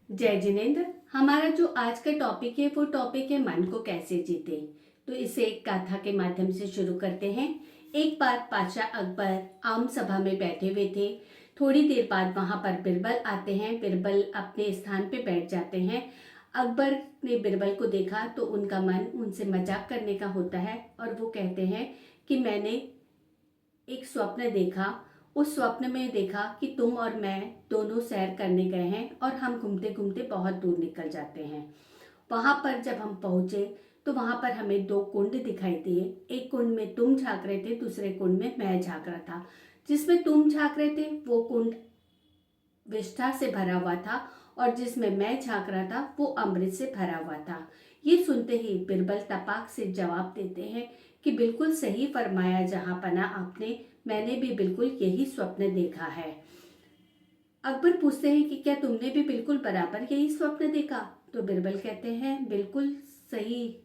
जय जिनेन्द्र। हमारा जो आज का टॉपिक है वो टॉपिक है मन को कैसे जीते। तो इसे एक गाथा के माध्यम से शुरू करते हैं। एक बार बादशाह अकबर आम सभा में बैठे हुए थे। थोड़ी देर बाद वहां पर बिरबल आते हैं। बिरबल अपने स्थान पे बैठ जाते हैं। अकबर ने बिरबल को देखा तो उनका मन उनसे मजाक करने का होता है और वो कहते हैं कि मैंने एक स्वप्न देखा। उस स्वप्न में देखा कि तुम और मैं दोनों सैर करने गए हैं और हम घूमते घूमते बहुत दूर निकल जाते हैं। वहां पर जब हम पहुंचे तो वहां पर हमें दो कुंड दिखाई दिए। एक कुंड में तुम झांक रहे थे, दूसरे कुंड में मैं झांक रहा था। जिसमें तुम झांक रहे थे वो कुंड विष्ठा से भरा हुआ था और जिसमें मैं झांक रहा था वो अमृत से भरा हुआ था। ये सुनते ही बिरबल तपाक से जवाब देते हैं कि बिल्कुल सही फरमाया जहांपना आपने, मैंने भी बिल्कुल यही स्वप्न देखा है। अकबर पूछते हैं कि क्या तुमने भी बिल्कुल बराबर यही स्वप्न देखा? तो बिरबल कहते हैं बिल्कुल सही,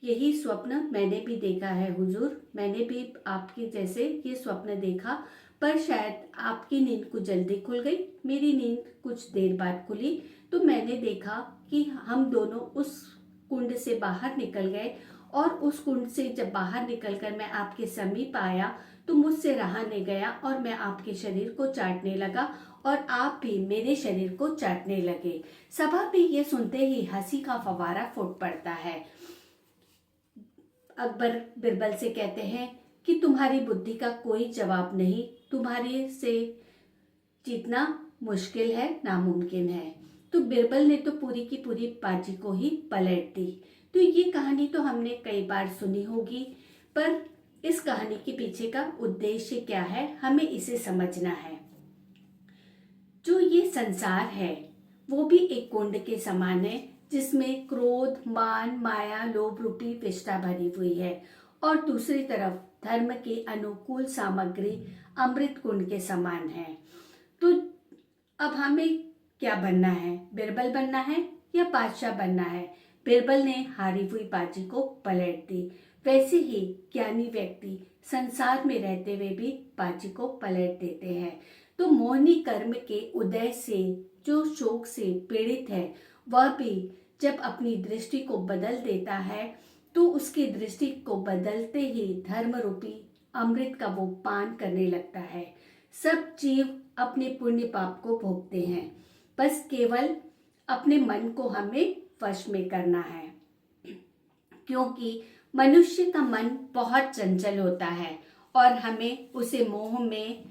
यही स्वप्न मैंने भी देखा है हुजूर। मैंने भी आपके जैसे ये स्वप्न देखा, पर शायद आपकी नींद कुछ जल्दी खुल गई, मेरी नींद कुछ देर बाद खुली। तो मैंने देखा कि हम दोनों उस कुंड से बाहर निकल गए और उस कुंड से जब बाहर निकलकर मैं आपके समीप आया तो मुझसे रहा नहीं गया और मैं आपके शरीर को चाटने लगा और आप भी मेरे शरीर को चाटने लगे। सभा में ये सुनते ही हंसी का फव्वारा फूट पड़ता है। अकबर बिरबल से कहते हैं कि तुम्हारी बुद्धि का कोई जवाब नहीं, तुम्हारे से जीतना मुश्किल है, नामुमकिन है। तो बिरबल ने तो पूरी की पूरी बाजी को ही पलट दी। तो ये कहानी तो हमने कई बार सुनी होगी, पर इस कहानी के पीछे का उद्देश्य क्या है हमें इसे समझना है। जो ये संसार है वो भी एक कुंड के समान है जिसमें क्रोध, मान, माया, लोभ रूपी विष्ठा भरी हुई है और दूसरी तरफ धर्म की अनुकूल सामग्री अमृत कुंड के समान है। तो अब हमें क्या बनना है? बिरबल बनना है या बादशाह बनना है? बिरबल ने हारी हुई बाजी को पलट दी। वैसे ही ज्ञानी व्यक्ति संसार में रहते हुए भी बाजी को पलट देते हैं। तो मोहिनी कर्म के उदय से जो शोक से पीड़ित है वह भी जब अपनी दृष्टि को बदल देता है तो उसकी दृष्टि को बदलते ही धर्म रूपी अमृत का वो पान करने लगता है। सब जीव अपने पुण्य पाप को भोगते हैं, बस केवल अपने मन को हमें वश में करना है, क्योंकि मनुष्य का मन बहुत चंचल होता है और हमें उसे मोह में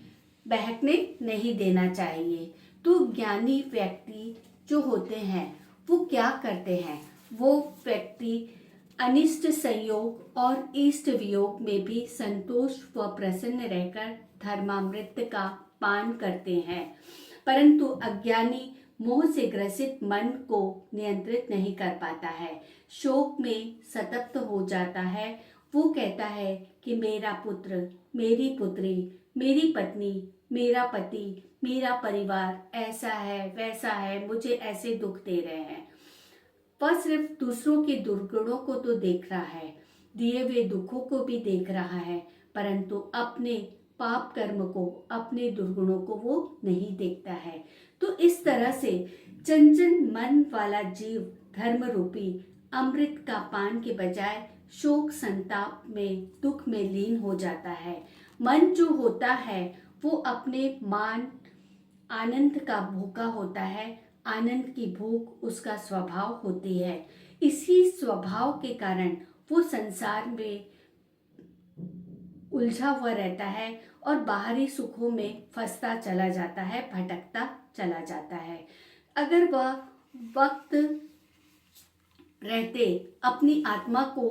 बहकने नहीं देना चाहिए। तो ज्ञानी व्यक्ति जो होते हैं वो क्या करते हैं? वो व्यक्ति अनिष्ट संयोग और इष्ट वियोग में भी संतोष व प्रसन्न रहकर धर्मामृत का पान करते हैं। परंतु अज्ञानी मोह से ग्रसित मन को नियंत्रित नहीं कर पाता है, शोक में सतप्त हो जाता है। वो कहता है कि मेरा पुत्र, मेरी पुत्री, मेरी पत्नी, मेरा पति, मेरा परिवार ऐसा है वैसा है, मुझे ऐसे दुख दे रहे हैं। वह सिर्फ दूसरों के दुर्गुणों को तो देख रहा है, दिए हुए दुखों को भी देख रहा है, परंतु अपने पाप कर्म को, अपने दुर्गुणों को वो नहीं देखता है। तो इस तरह से चंचल मन वाला जीव धर्म रूपी अमृत का पान के बजाय शोक, संताप में, दुख में लीन हो जाता है। मन जो होता है वो अपने मान, आनंद का भूखा होता है। आनंद की भूख उसका स्वभाव होती है। इसी स्वभाव के कारण वो संसार में उलझा हुआ रहता है और बाहरी सुखों में फंसता चला जाता है, भटकता चला जाता है। अगर वह वक्त रहते अपनी आत्मा को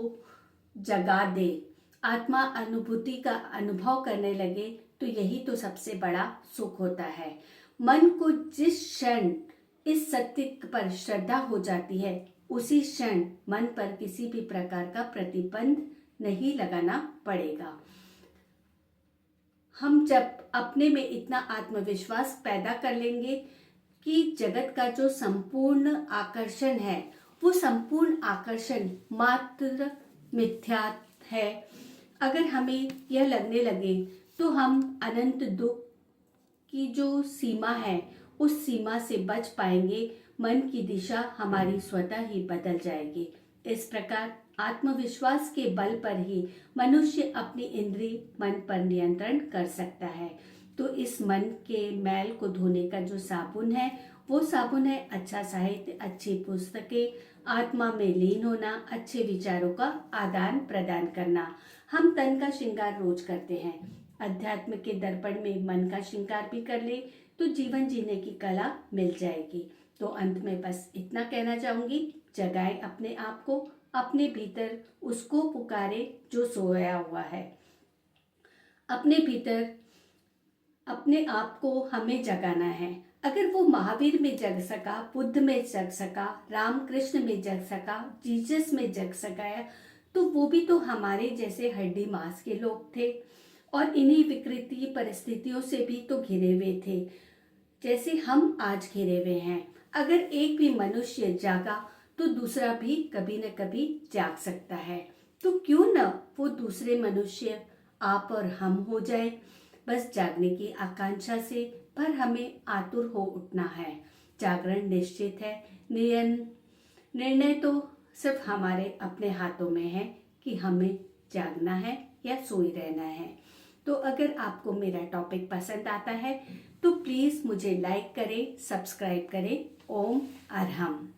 जगा दे, आत्मा अनुभूति का अनुभव करने लगे, तो यही तो सबसे बड़ा सुख होता है। मन को जिस क्षण इस सत्य पर श्रद्धा हो जाती है उसी क्षण मन पर किसी भी प्रकार का प्रतिबंध नहीं लगाना पड़ेगा। हम जब अपने में इतना आत्मविश्वास पैदा कर लेंगे कि जगत का जो संपूर्ण आकर्षण है वो संपूर्ण आकर्षण मात्र मिथ्या है, अगर हमें यह लगने लगे तो हम अनंत दुख की जो सीमा है उस सीमा से बच पाएंगे, मन की दिशा हमारी स्वतः ही बदल जाएगी। इस प्रकार आत्मविश्वास के बल पर ही मनुष्य अपनी इंद्रिय मन पर नियंत्रण कर सकता है। तो इस मन के मैल को धोने का जो साबुन है वो साबुन है अच्छा साहित्य, अच्छी पुस्तकें, आत्मा में लीन होना, अच्छे विचारों का आदान प्रदान करना। हम तन का श्रृंगार रोज करते हैं, अध्यात्म के दर्पण में मन का श्रृंगार भी कर ले तो जीवन जीने की कला मिल जाएगी। तो अंत में बस इतना कहना चाहूंगी, जगाए अपने आप को, अपने भीतर उसको पुकारे जो सोया हुआ है। अपने भीतर अपने आप को हमें जगाना है। अगर वो महावीर में जग सका, बुद्ध में जग सका, राम कृष्ण में जग सका, जीसस में जग सका है, तो वो भी तो हमारे जैसे हड्डी मांस के लोग थे और इन्हीं विकृति परिस्थितियों से भी तो घिरे हुए थे जैसे हम आज घिरे हुए हैं। अगर एक भी मनुष्य जागा तो दूसरा भी कभी न कभी जाग सकता है। तो क्यों न वो दूसरे मनुष्य आप और हम हो जाए। बस जागने की आकांक्षा से पर हमें आतुर हो उठना है। जागरण निश्चित है, निर्णय तो सिर्फ हमारे अपने हाथों में है कि हमें जागना है या सोई रहना है। तो अगर आपको मेरा टॉपिक पसंद आता है तो प्लीज़ मुझे लाइक करें, सब्सक्राइब करें। ओम अरहम।